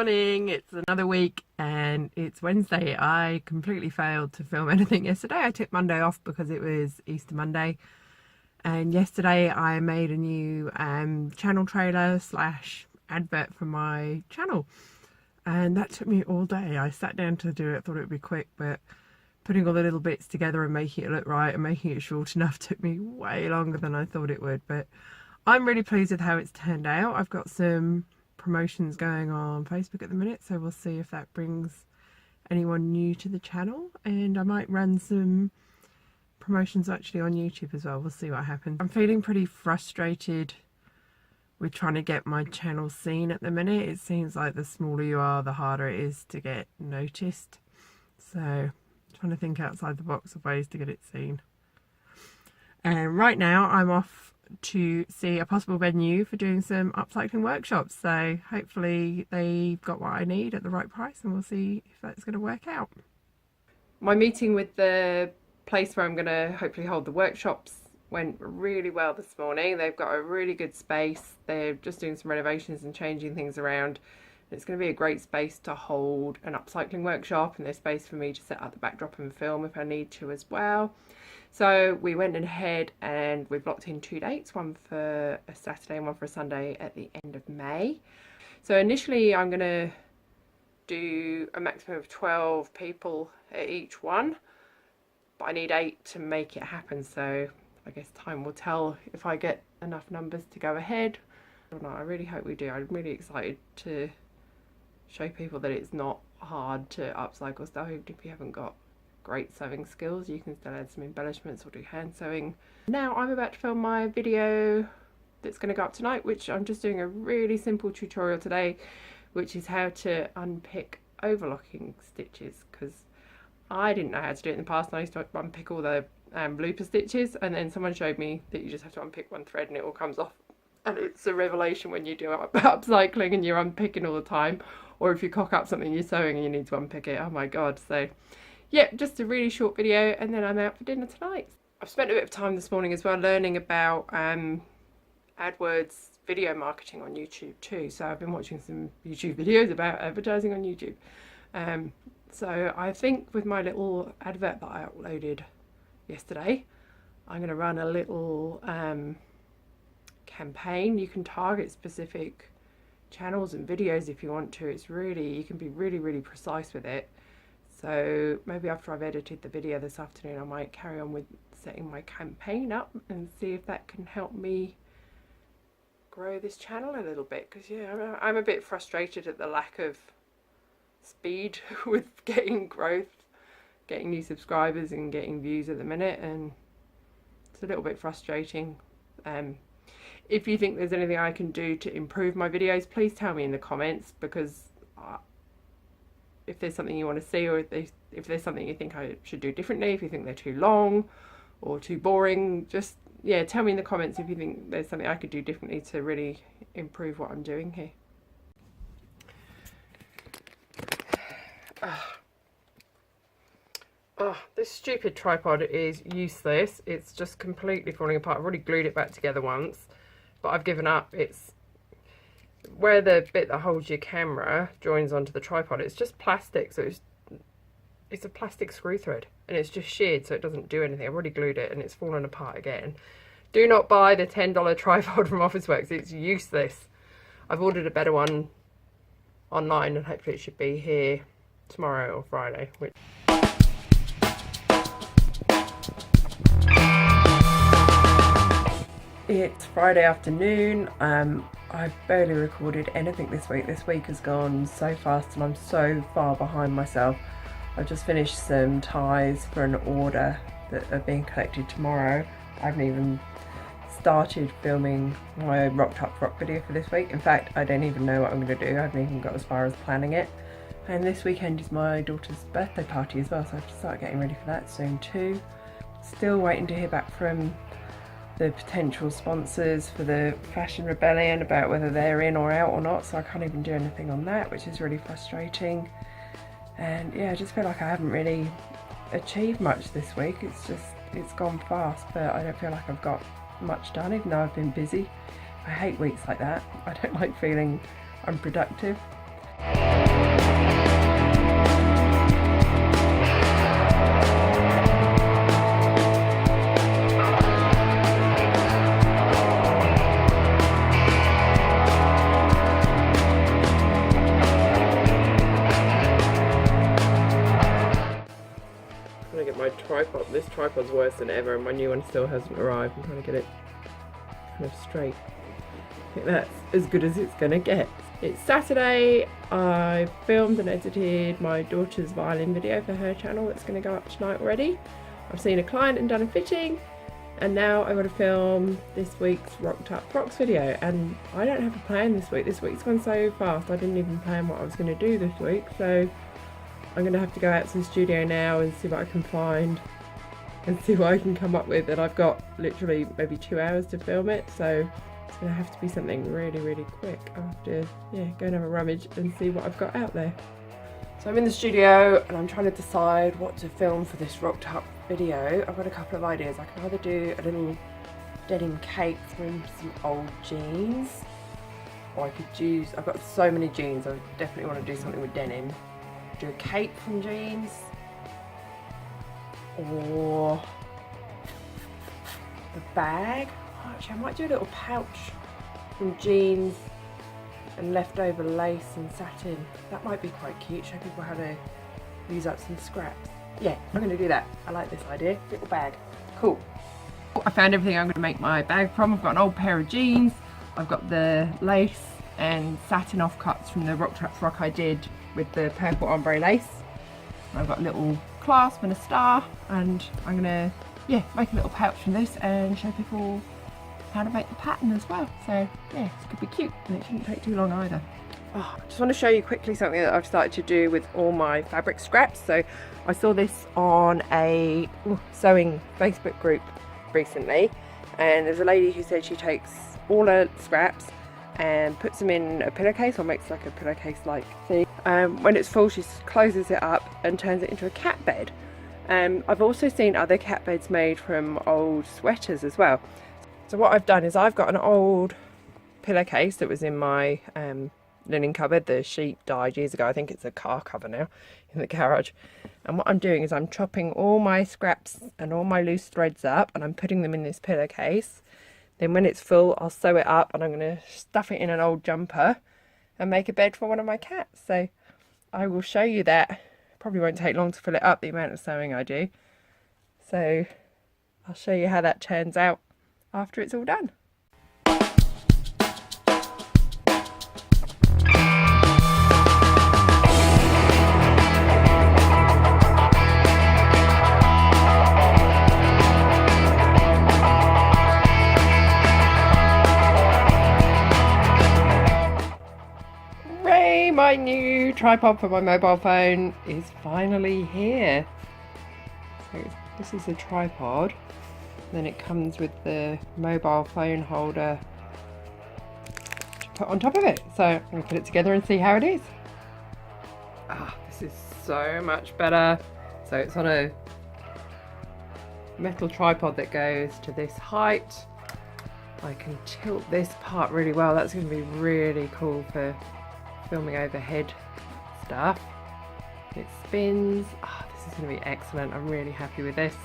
morning, it's another week and it's Wednesday. I completely failed to film anything yesterday. I took Monday off because it was Easter Monday, and yesterday I made a new channel trailer slash advert for my channel, and that took me all day. I sat down to do it, thought it would be quick, but putting all the little bits together and making it look right and making it short enough took me way longer than I thought it would. But I'm really pleased with how it's turned out. I've got some promotions going on Facebook at the minute, so we'll see if that brings anyone new to the channel, and I might run some promotions actually on YouTube as well. We'll see what happens. I'm feeling pretty frustrated with trying to get my channel seen at the minute. It seems like the smaller you are, the harder it is to get noticed, so trying to think outside the box of ways to get it seen. And right now I'm off to see a possible venue for doing some upcycling workshops, so hopefully they've got what I need at the right price, and we'll see if that's going to work out. My meeting with the place where I'm going to hopefully hold the workshops went really well this morning. They've got a really good space. They're just doing some renovations and changing things around. It's going to be a great space to hold an upcycling workshop, and there's space for me to set up the backdrop and film if I need to as well. So we went ahead and we've locked in 2 dates, one for a Saturday and one for a Sunday at the end of May. So initially I'm going to do a maximum of 12 people at each one, but I need 8 to make it happen, so I guess time will tell if I get enough numbers to go ahead or not. I really hope we do. I'm really excited to show people that it's not hard to upcycle stuff. Even if you haven't got great sewing skills, you can still add some embellishments or do hand sewing. Now I'm about to film my video that's going to go up tonight, which I'm just doing a really simple tutorial today, which is how to unpick overlocking stitches, because I didn't know how to do it in the past, and I used to unpick all the looper stitches, and then someone showed me that you just have to unpick one thread and it all comes off, and it's a revelation when you do upcycling and you're unpicking all the time, or if you cock up something you're sewing and you need to unpick it. Oh my god. So yeah, just a really short video, and then I'm out for dinner tonight. I've spent a bit of time this morning as well learning about AdWords video marketing on YouTube too. So I've been watching some YouTube videos about advertising on YouTube. So I think with my little advert that I uploaded yesterday, I'm going to run a little campaign. You can target specific channels and videos if you want to. It's really, you can be really precise with it. So maybe after I've edited the video this afternoon, I might carry on with setting my campaign up and see if that can help me grow this channel a little bit, because yeah, I'm a bit frustrated at the lack of speed with getting growth, getting new subscribers and getting views at the minute, and it's a little bit frustrating. If you think there's anything I can do to improve my videos, please tell me in the comments, because if there's something you want to see, or if there's something you think I should do differently, if you think they're too long or too boring, just yeah, tell me in the comments if you think there's something I could do differently to really improve what I'm doing here. Oh, this stupid tripod is useless. It's just completely falling apart. I've already glued it back together once, but I've given up. It's where the bit that holds your camera joins onto the tripod. It's just plastic, so it's a plastic screw thread, and it's just sheared, so it doesn't do anything. I've already glued it and it's fallen apart again. Do not buy the $10 tripod from Officeworks. It's useless. I've ordered a better one online, and hopefully it should be here tomorrow or Friday. It's Friday afternoon. I've barely recorded anything this week. This week has gone so fast and I'm so far behind myself. I've just finished some ties for an order that are being collected tomorrow. I haven't even started filming my Rocked Up Rock video for this week. In fact, I don't even know what I'm going to do. I haven't even got as far as planning it. And this weekend is my daughter's birthday party as well, so I have to start getting ready for that soon too. Still waiting to hear back from the potential sponsors for the Fashion Rebellion about whether they're in or out or not, so I can't even do anything on that, which is really frustrating. And yeah, I just feel like I haven't really achieved much this week. It's gone fast, but I don't feel like I've got much done, even though I've been busy. I hate weeks like that. I don't like feeling unproductive. My tripod. This tripod's worse than ever, and my new one still hasn't arrived. I'm trying to get it kind of straight. I think that's as good as it's gonna get. It's Saturday. I filmed and edited my daughter's violin video for her channel that's gonna go up tonight already. I've seen a client and done a fitting, and now I've got to film this week's Rocked Up Rocks video, and I don't have a plan this week. This week's gone so fast, I didn't even plan what I was going to do this week, so I'm going to have to go out to the studio now and see what I can find and see what I can come up with. And I've got literally maybe 2 hours to film it, so it's going to have to be something really, really quick. I'll have to, go and have a rummage and see what I've got out there. So I'm in the studio and I'm trying to decide what to film for this Rocked Up video. I've got a couple of ideas. I can either do a little denim cape from some old jeans, or I could use, I've got so many jeans, I definitely want to do something with denim. Do a cape from jeans, or the bag. Oh, actually, I might do a little pouch from jeans and leftover lace and satin. That might be quite cute. Show people how to use up some scraps. Yeah, I'm going to do that. I like this idea. Little bag. Cool. I found everything I'm going to make my bag from. I've got an old pair of jeans. I've got the lace and satin offcuts from the Rockstars rock I did with the purple ombre lace. I've got a little clasp and a star, and I'm gonna make a little pouch from this and show people how to make the pattern as well. So yeah, this could be cute, and it shouldn't take too long either. I just want to show you quickly something that I've started to do with all my fabric scraps. So I saw this on a sewing Facebook group recently, and there's a lady who said she takes all her scraps and puts them in a pillowcase, or makes like a pillowcase like thing. When it's full, she closes it up and turns it into a cat bed. I've also seen other cat beds made from old sweaters as well. So what I've done is I've got an old pillowcase that was in my linen cupboard. The sheet died years ago. I think it's a car cover now in the garage. And what I'm doing is I'm chopping all my scraps and all my loose threads up, and I'm putting them in this pillowcase. Then when it's full, I'll sew it up, and I'm going to stuff it in an old jumper and make a bed for one of my cats. So I will show you that. Probably won't take long to fill it up, the amount of sewing I do. So I'll show you how that turns out after it's all done. My new tripod for my mobile phone is finally here. So this is the tripod, then it comes with the mobile phone holder to put on top of it. So I'm going to put it together and see how it is. This is so much better. So it's on a metal tripod that goes to this height. I can tilt this part really well. That's going to be really cool for filming overhead stuff. It spins. This is going to be excellent. I'm really happy with this.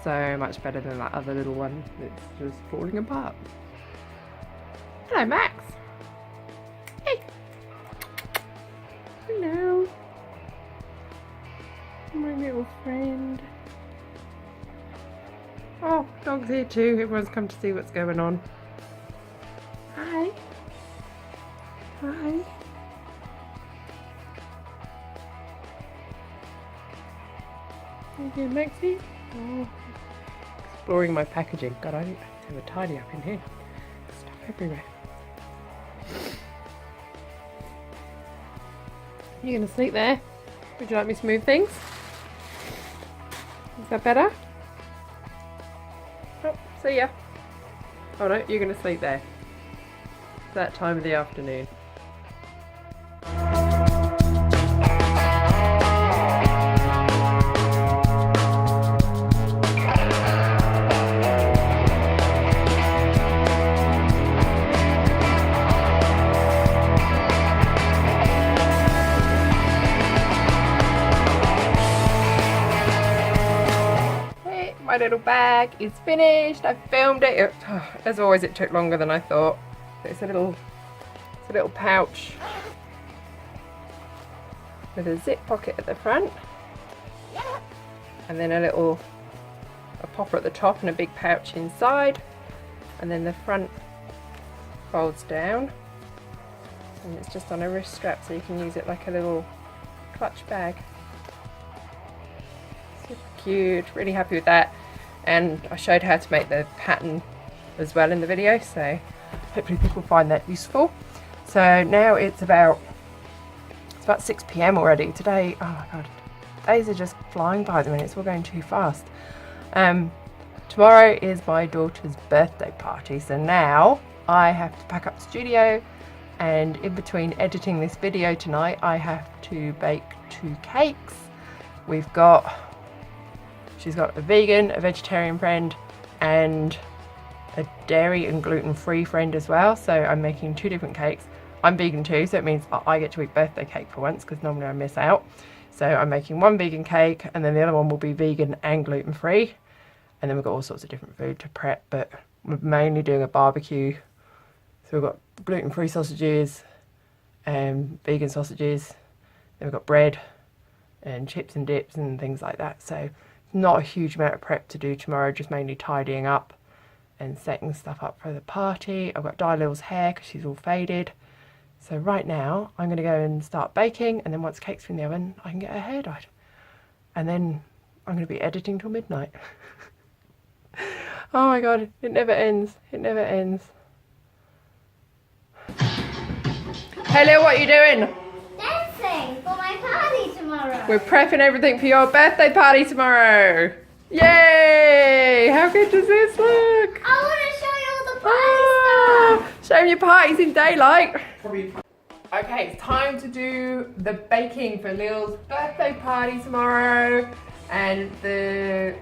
So much better than that other little one that's just falling apart. Hello, Max. Hey. Hello. My little friend. Oh, dog's here too. Everyone's come to see what's going on. Hi. Hi. You good, Maxie? Oh, exploring my packaging. God, I have a tidy up in here. Stuff everywhere. You gonna sleep there? Would you like me to move things? Is that better? Oh, see ya. Oh no, you're gonna sleep there. It's that time of the afternoon. little bag is finished. I filmed it. As always, it took longer than I thought. It's a little pouch with a zip pocket at the front, and then a popper at the top and a big pouch inside, and then the front folds down, and it's just on a wrist strap, so you can use it like a little clutch bag. Super cute, really happy with that. And I showed how to make the pattern as well in the video, so hopefully people find that useful. So now it's about 6 PM already. Today, oh my god, days are just flying by at the minute. It's all going too fast. Tomorrow is my daughter's birthday party, so now I have to pack up the studio, and in between editing this video tonight I have to bake 2 cakes. She's got a vegan, a vegetarian friend, and a dairy and gluten-free friend as well, so I'm making 2 different cakes. I'm vegan too, so it means I get to eat birthday cake for once, because normally I miss out. So I'm making 1 vegan cake, and then the other one will be vegan and gluten-free. And then we've got all sorts of different food to prep, but we're mainly doing a barbecue. So we've got gluten-free sausages and vegan sausages. Then we've got bread and chips and dips and things like that. So not a huge amount of prep to do tomorrow, just mainly tidying up and setting stuff up for the party. I've got Dylil's hair because she's all faded. So right now I'm going to go and start baking, and then once cake's in the oven I can get her hair dyed. And then I'm going to be editing till midnight. Oh my god, it never ends. It never ends. Hello, what are you doing? Dancing for my party tomorrow. We're prepping everything for your birthday party tomorrow. Yay! How good does this look? I want to show you all the party stuff. Show me your parties in daylight. Okay, it's time to do the baking for Lil's birthday party tomorrow. And the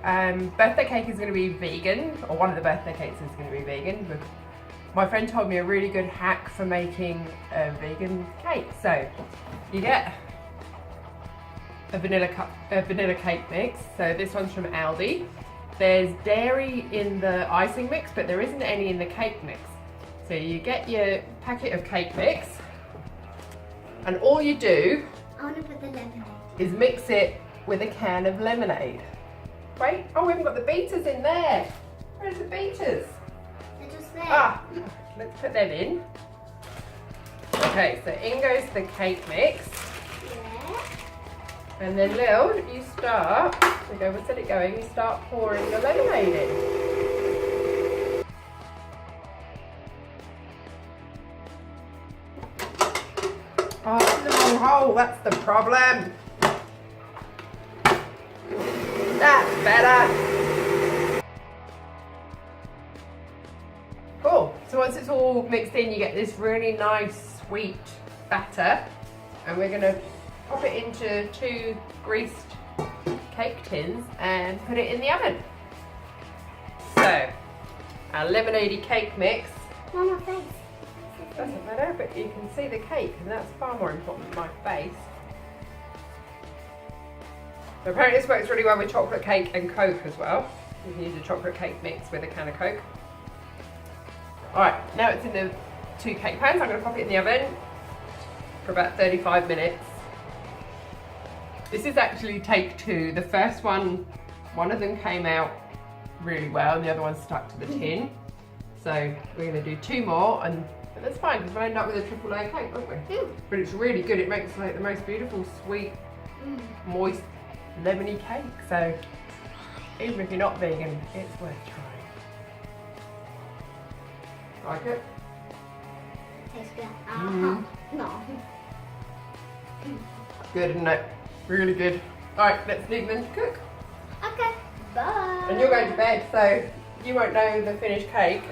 birthday cake is going to be vegan, or one of the birthday cakes is going to be vegan. My friend told me a really good hack for making a vegan cake. So you get a vanilla cake mix. So this one's from Aldi. There's dairy in the icing mix, but there isn't any in the cake mix. So you get your packet of cake mix, and all you do is mix it with a can of lemonade. Wait, oh, we haven't got the beaters in there. Where's the beaters? They're just there. Ah, let's put them in. Okay, so in goes the cake mix. Yeah. And then Lil, you start, we'll set it going, you start pouring the lemonade in. Oh no, that's the problem. That's better. Cool. So once it's all mixed in, you get this really nice sweet batter, and we're going to pop it into 2 greased cake tins and put it in the oven. So our lemonade cake mix. Mama, face. Doesn't matter, but you can see the cake, and that's far more important than my face. So apparently this works really well with chocolate cake and Coke as well. You can use a chocolate cake mix with a can of Coke. Alright, now it's in the 2 cake pans. I'm going to pop it in the oven for about 35 minutes. This is actually take 2. The first one of them came out really well, and the other one stuck to the tin. So we're going to do 2 more, but that's fine because we'll end up with a triple layer cake, won't we? But it's really good. It makes like the most beautiful, sweet, moist, lemony cake. So even if you're not vegan, it's worth trying. Like it? Tastes good. No. Good, isn't it? Really good. Alright, let's leave them to cook. Okay, bye. And you're going to bed, so you won't know the finished cake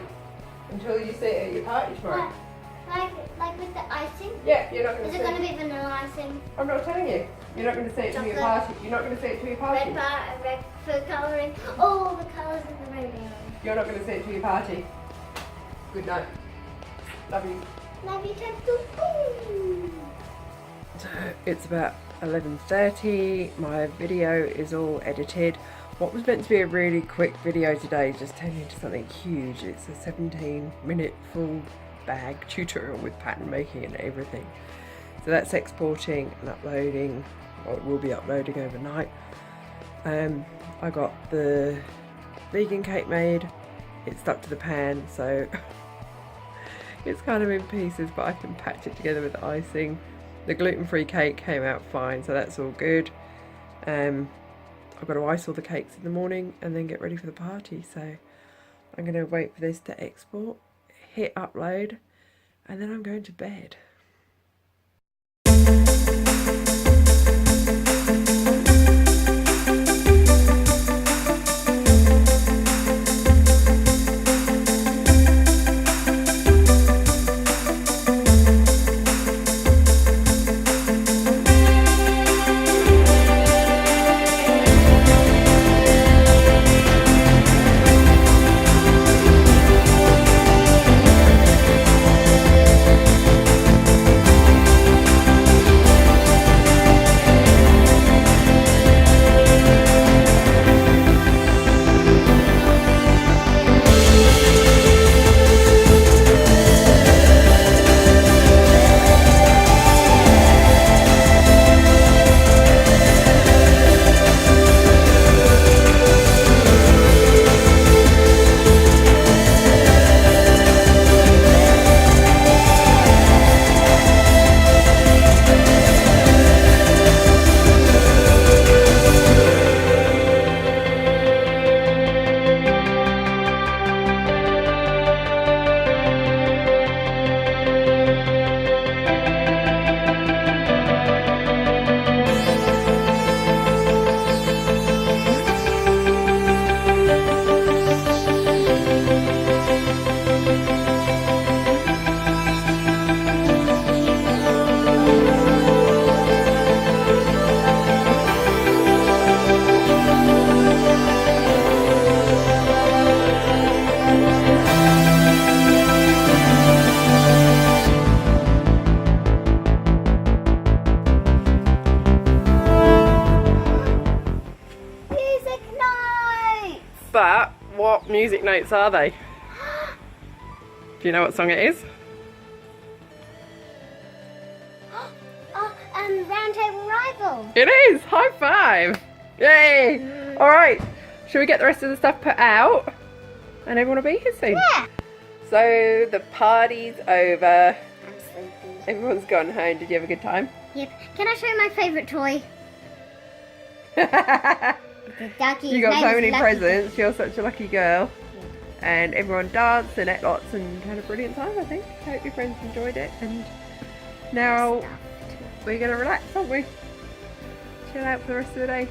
until you see it at your party tomorrow. Like with the icing? Yeah, you're not going to see it. Is it going to be vanilla icing? I'm not telling you. You're not going to see it till your party. You're not going to see it till your party. Red food colouring. Oh, the colours in the rainbow. You're not going to see it till your party. Good night. Love you. Love you too. So it's about 11:30. My video is all edited. What was meant to be a really quick video today just turned into something huge. It's a 17-minute full bag tutorial with pattern making and everything. So that's exporting and uploading, or it will be uploading overnight. I got the vegan cake made. It's stuck to the pan, so it's kind of in pieces, but I can patch it together with the icing. The gluten-free cake came out fine, so that's all good. I've got to ice all the cakes in the morning and then get ready for the party, so I'm going to wait for this to export, hit upload, and then I'm going to bed. But what music notes are they? Do you know what song it is? Round Table Rival. It is! High five! Yay! Alright, shall we get the rest of the stuff put out? And everyone will be here soon. Yeah. So the party's over. I'm sleepy. Everyone's gone home. Did you have a good time? Yep. Can I show you my favourite toy? The ducky. You got so many presents. You're such a lucky girl. And everyone danced and ate lots and had a brilliant time, I think. I hope your friends enjoyed it. And now we're going to relax, aren't we? Chill out for the rest of the day.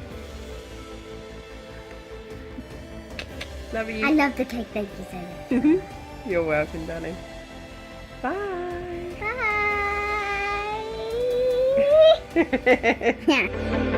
Love you. I love the cake. Thank you so much. You're welcome, darling. Bye. Bye. Yeah.